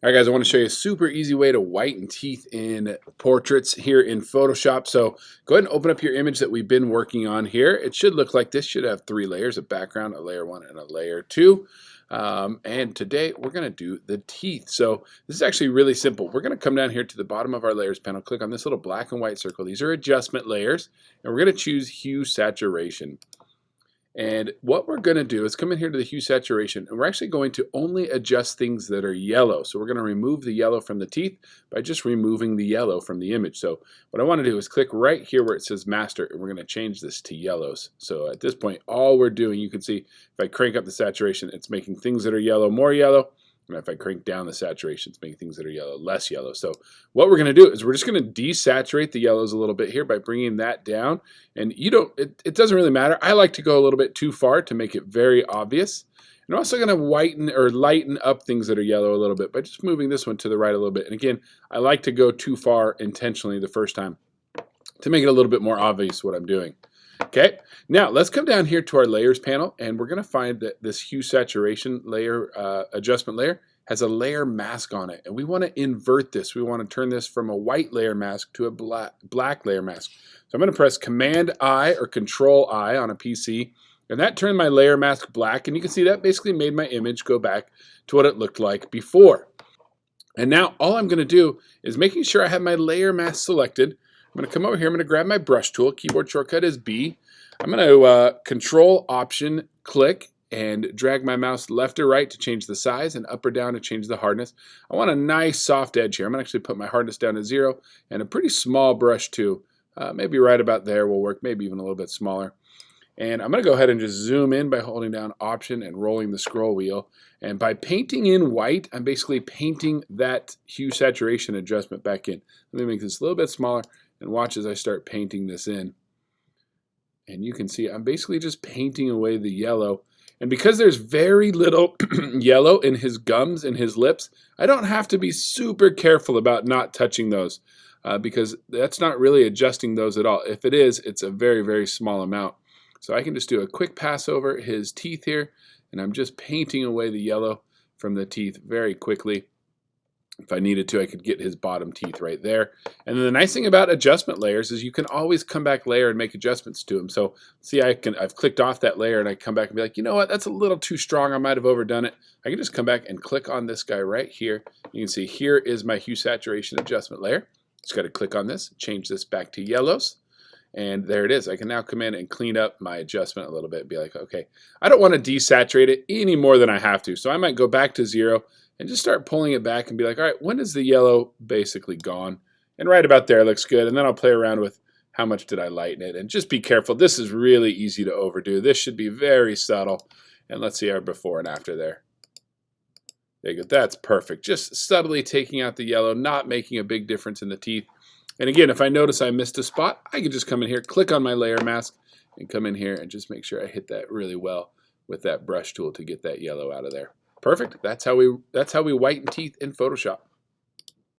All right, guys, I want to show you a super easy way to whiten teeth in portraits here in Photoshop. So go ahead and open up your image that we've been working on here. It should look like this. Should have 3 layers, a background, a layer 1, and a layer 2. And today we're going to do the teeth. So this is actually really simple. We're going to come down here to the bottom of our layers panel, click on this little black and white circle. These are adjustment layers, and we're going to choose hue saturation. And what we're going to do is come in here to the hue saturation, and we're actually going to only adjust things that are yellow. So we're going to remove the yellow from the teeth by just removing the yellow from the image. So what I want to do is click right here where it says master, and we're going to change this to yellows. So at this point, all we're doing, you can see if I crank up the saturation, it's making things that are yellow more yellow. And if I crank down the saturation, it's making things that are yellow less yellow. So what we're going to do is we're just going to desaturate the yellows a little bit here by bringing that down. And it doesn't really matter. I like to go a little bit too far to make it very obvious. And I'm also going to whiten or lighten up things that are yellow a little bit by just moving this one to the right a little bit. And again, I like to go too far intentionally the first time to make it a little bit more obvious what I'm doing. Okay, now let's come down here to our layers panel, and we're going to find that this hue saturation layer, adjustment layer, has a layer mask on it, and we want to invert this. We want to turn this from a white layer mask to a black layer mask. So I'm going to press Command I or Control I on a PC, and that turned my layer mask black, and you can see that basically made my image go back to what it looked like before. And now all I'm going to do is making sure I have my layer mask selected. I'm going to come over here, I'm going to grab my brush tool, keyboard shortcut is B. I'm going to Control Option click and drag my mouse left or right to change the size and up or down to change the hardness. I want a nice soft edge here. I'm going to actually put my hardness down to 0 and a pretty small brush too. Maybe right about there will work, maybe even a little bit smaller. And I'm going to go ahead and just zoom in by holding down Option and rolling the scroll wheel. And by painting in white, I'm basically painting that hue saturation adjustment back in. Let me make this a little bit smaller. And watch as I start painting this in. And you can see I'm basically just painting away the yellow. And because there's very little yellow in his gums and his lips, I don't have to be super careful about not touching those because that's not really adjusting those at all. If it is, it's a very, very small amount. So I can just do a quick pass over his teeth here, and I'm just painting away the yellow from the teeth very quickly. If I needed to, I could get his bottom teeth right there. And then the nice thing about adjustment layers is you can always come back layer and make adjustments to them. So see, I've clicked off that layer and I come back and be like, you know what, that's a little too strong. I might have overdone it. I can just come back and click on this guy right here. You can see here is my hue saturation adjustment layer. Just got to click on this, change this back to yellows. And there it is. I can now come in and clean up my adjustment a little bit and be like, okay, I don't want to desaturate it any more than I have to. So I might go back to 0 and just start pulling it back and be like, all right, when is the yellow basically gone? And right about there looks good. And then I'll play around with how much did I lighten it. And just be careful. This is really easy to overdo. This should be very subtle. And let's see our before and after there. There you go. That's perfect. Just subtly taking out the yellow, not making a big difference in the teeth. And again, if I notice I missed a spot, I can just come in here, click on my layer mask, and come in here and just make sure I hit that really well with that brush tool to get that yellow out of there. Perfect. That's how we whiten teeth in Photoshop.